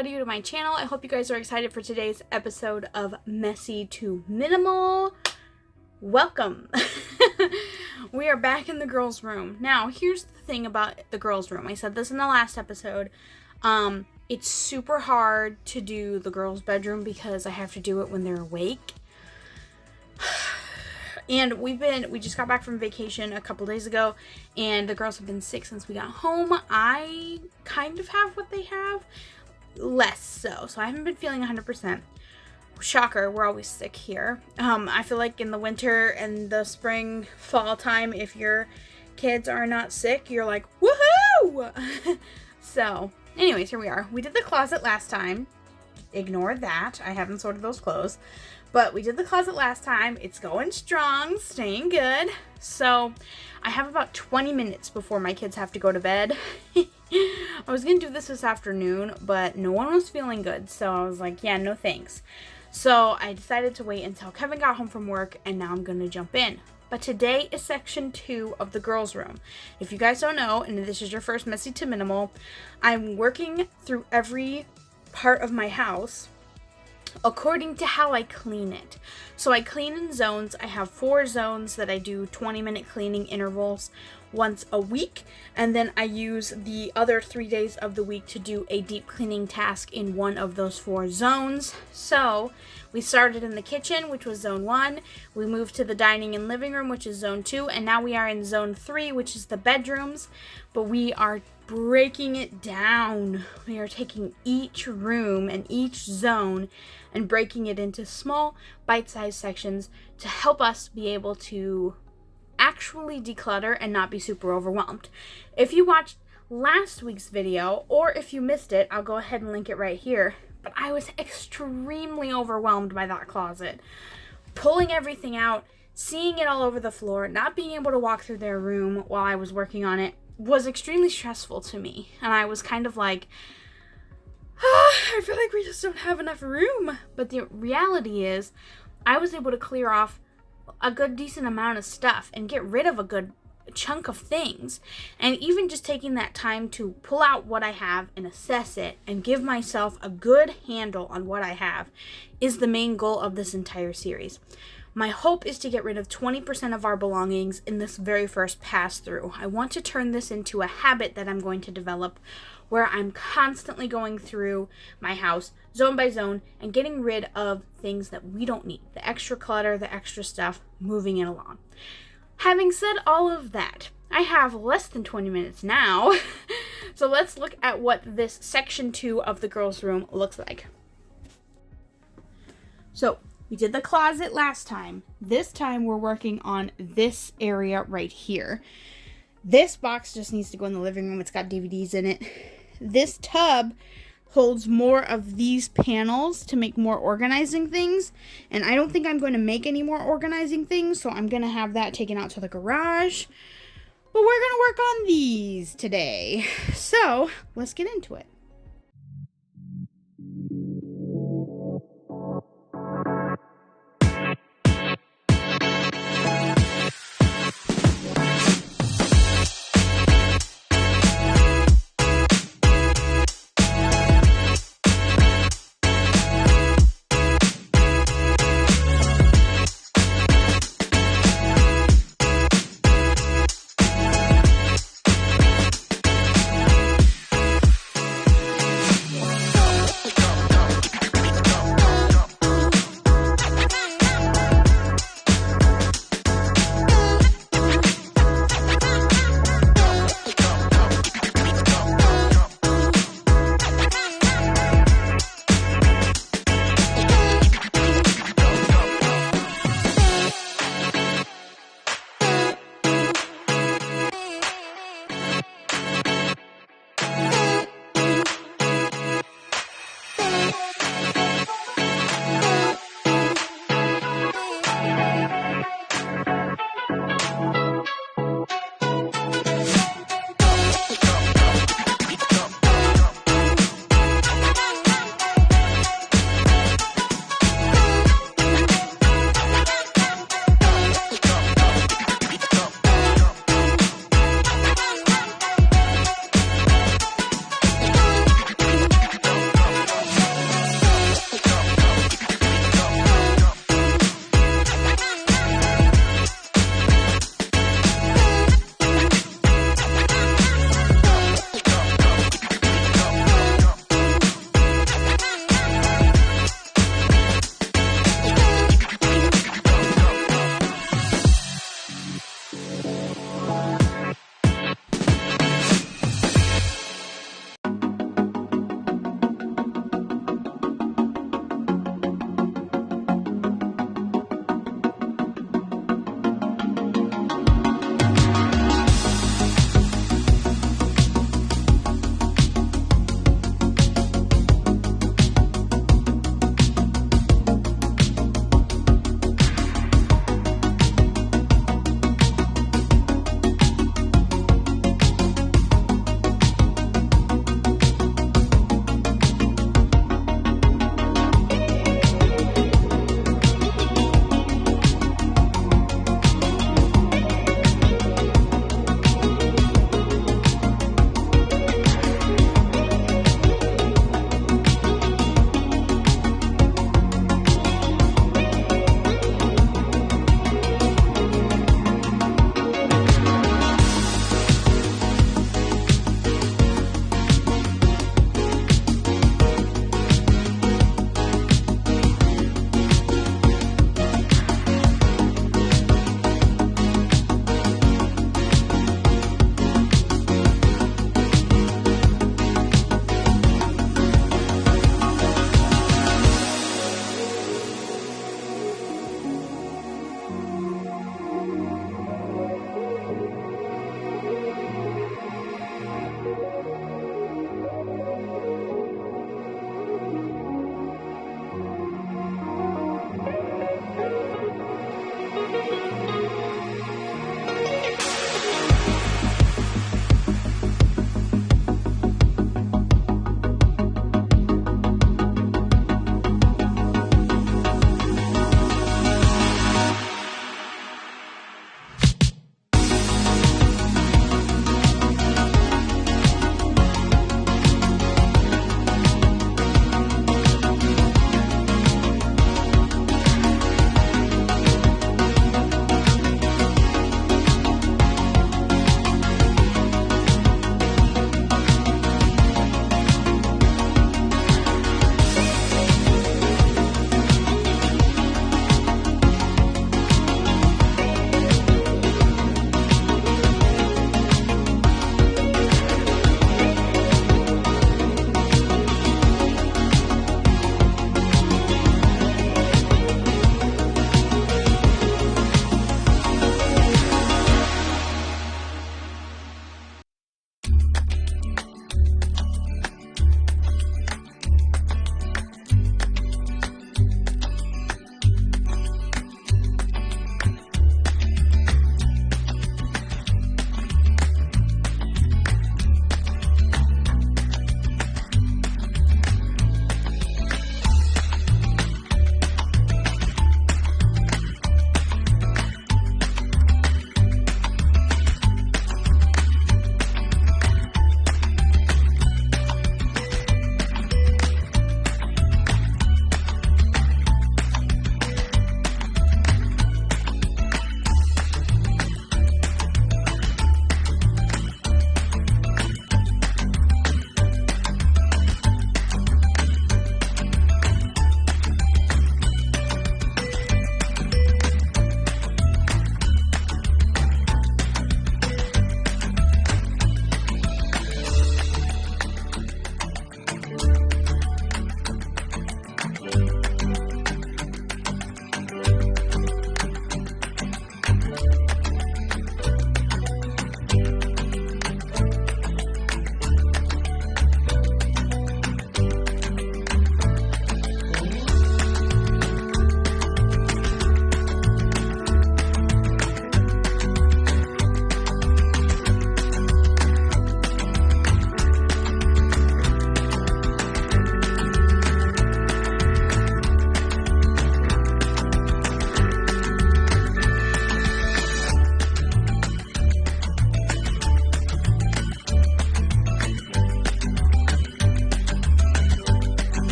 everybody to my channel. I hope you guys are excited for today's episode of Messy to Minimal. Welcome. We are back in the girls' room. Now, here's the thing about the girls' room. I said this in the last episode. It's super hard to do the girls' bedroom because I have to do it when they're awake. And we just got back from vacation a couple days ago, and the girls have been sick since we got home. I kind of have what they have, less so. So I haven't been feeling 100%. Shocker, we're always sick here. I feel like in the winter and the spring, fall time, if your kids are not sick, you're like, woohoo! So, anyways, here we are. We did the closet last time. Ignore that. I haven't sorted those clothes. But we did the closet last time. It's going strong, staying good. So I have about 20 minutes before my kids have to go to bed. I was going to do this afternoon, but no one was feeling good. So I was like, yeah, no thanks. So I decided to wait until Kevin got home from work, and now I'm going to jump in. But today is section 2 of the girls' room. If you guys don't know, and this is your first Messy to Minimal, I'm working through every part of my house according to how I clean it. So I clean in zones. I have 4 zones that I do 20-minute cleaning intervals once a week, and then I use the other 3 days of the week to do a deep cleaning task in one of those 4 zones. So we started in the kitchen, which was zone 1. We moved to the dining and living room, which is zone 2, and now we are in zone 3, which is the bedrooms. But we are breaking it down. We are taking each room and each zone and breaking it into small bite-sized sections to help us be able to actually declutter and not be super overwhelmed. If you watched last week's video, or if you missed it, I'll go ahead and link it right here. But I was extremely overwhelmed by that closet. Pulling everything out, seeing it all over the floor, not being able to walk through their room while I was working on it was extremely stressful to me. And I was kind of like, I feel like we just don't have enough room. But the reality is, I was able to clear off a good decent amount of stuff and get rid of a good chunk of things. And even just taking that time to pull out what I have and assess it and give myself a good handle on what I have is the main goal of this entire series. My hope is to get rid of 20% of our belongings in this very first pass through. I want to turn this into a habit that I'm going to develop, where I'm constantly going through my house zone by zone and getting rid of things that we don't need. The extra clutter, the extra stuff, moving it along. Having said all of that, I have less than 20 minutes now. So let's look at what this section 2 of the girls' room looks like. So we did the closet last time. This time we're working on this area right here. This box just needs to go in the living room. It's got DVDs in it. This tub holds more of these panels to make more organizing things. And I don't think I'm going to make any more organizing things, so I'm going to have that taken out to the garage. But we're going to work on these today. So let's get into it.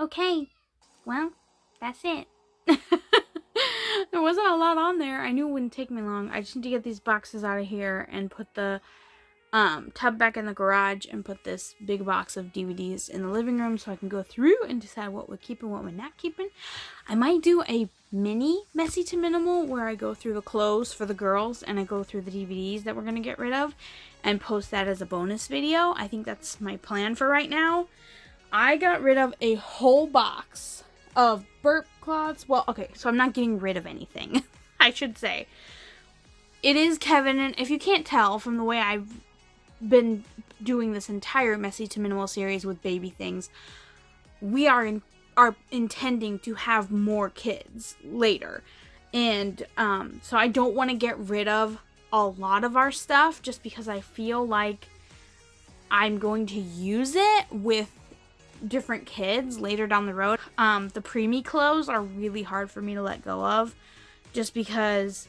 Okay, well, that's it. There wasn't a lot on there. I knew it wouldn't take me long. I just need to get these boxes out of here and put the tub back in the garage and put this big box of DVDs in the living room so I can go through and decide what we're keeping, what we're not keeping. I might do a mini Messy to Minimal where I go through the clothes for the girls and I go through the DVDs that we're going to get rid of and post that as a bonus video. I think that's my plan for right now. I got rid of a whole box of burp cloths. Well, okay, so I'm not getting rid of anything, I should say. It is Kevin, and if you can't tell from the way I've been doing this entire Messy to Minimal series with baby things, we are intending to have more kids later. And so I don't want to get rid of a lot of our stuff just because I feel like I'm going to use it with different kids later down the road. The preemie clothes are really hard for me to let go of just because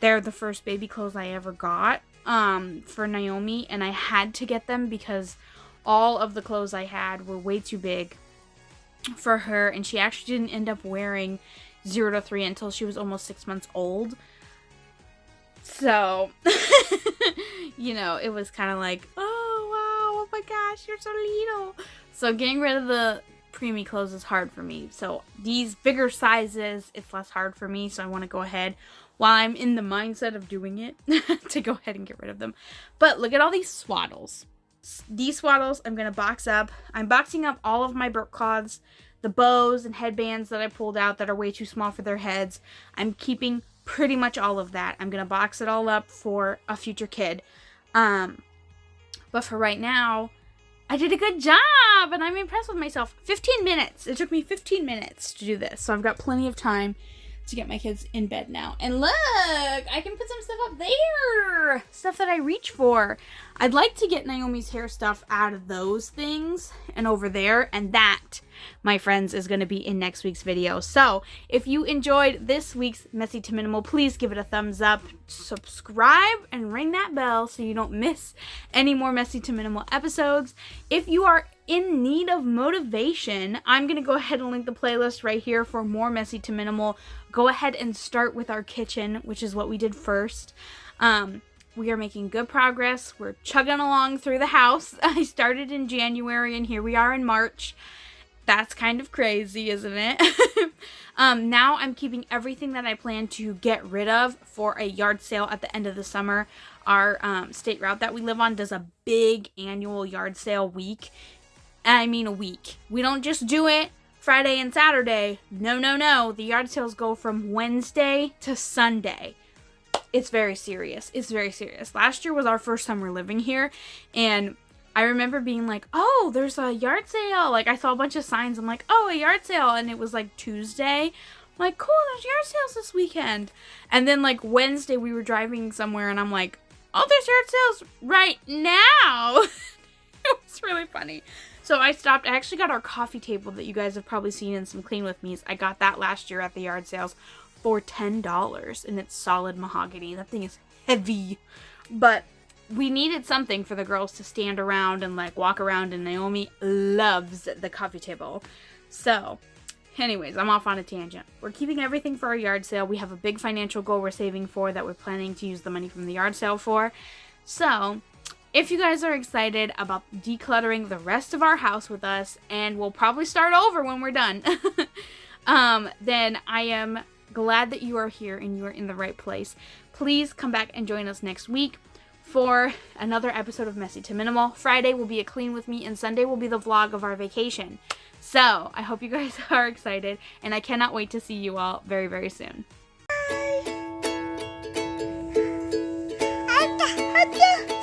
they're the first baby clothes I ever got for Naomi, and I had to get them because all of the clothes I had were way too big for her, and she actually didn't end up wearing 0 to 3 until she was almost 6 months old. So, you know, it was kind of like, oh wow, oh my gosh, you're so little. So getting rid of the preemie clothes is hard for me. So these bigger sizes, it's less hard for me. So I want to go ahead, while I'm in the mindset of doing it, to go ahead and get rid of them. But look at all these swaddles. These swaddles I'm going to box up. I'm boxing up all of my burp cloths, the bows and headbands that I pulled out that are way too small for their heads. I'm keeping pretty much all of that. I'm going to box it all up for a future kid. But for right now, I did a good job, and I'm impressed with myself. 15 minutes. It took me 15 minutes to do this, so I've got plenty of time to get my kids in bed now. And look, I can put some stuff up there. Stuff that I reach for. I'd like to get Naomi's hair stuff out of those things and over there. And that, my friends, is going to be in next week's video. So if you enjoyed this week's Messy to Minimal, please give it a thumbs up, subscribe, and ring that bell so you don't miss any more Messy to Minimal episodes. If you are in need of motivation, I'm going to go ahead and link the playlist right here for more Messy to Minimal. Go ahead and start with our kitchen, which is what we did first. We are making good progress. We're chugging along through the house. I started in January and here we are in March. That's kind of crazy, isn't it? Now I'm keeping everything that I plan to get rid of for a yard sale at the end of the summer. Our state route that we live on does a big annual yard sale week. I mean a week. We don't just do it Friday and Saturday. No, no, no. The yard sales go from Wednesday to Sunday. It's very serious. It's very serious. Last year was our first summer living here, and I remember being like, oh, there's a yard sale. Like, I saw a bunch of signs. I'm like, oh, a yard sale. And it was like Tuesday. I'm like, cool, there's yard sales this weekend. And then like Wednesday we were driving somewhere and I'm like, oh, there's yard sales right now. It was really funny. So I stopped. I actually got our coffee table that you guys have probably seen in some Clean With Me's. I got that last year at the yard sales for $10, and it's solid mahogany. That thing is heavy. But we needed something for the girls to stand around and like walk around, and Naomi loves the coffee table. So anyways, I'm off on a tangent. We're keeping everything for our yard sale. We have a big financial goal we're saving for that we're planning to use the money from the yard sale for. So if you guys are excited about decluttering the rest of our house with us, and we'll probably start over when we're done, then I am glad that you are here and you are in the right place. Please come back and join us next week for another episode of Messy to Minimal. Friday will be a Clean With Me, and Sunday will be the vlog of our vacation. So I hope you guys are excited, and I cannot wait to see you all very, very soon. Bye.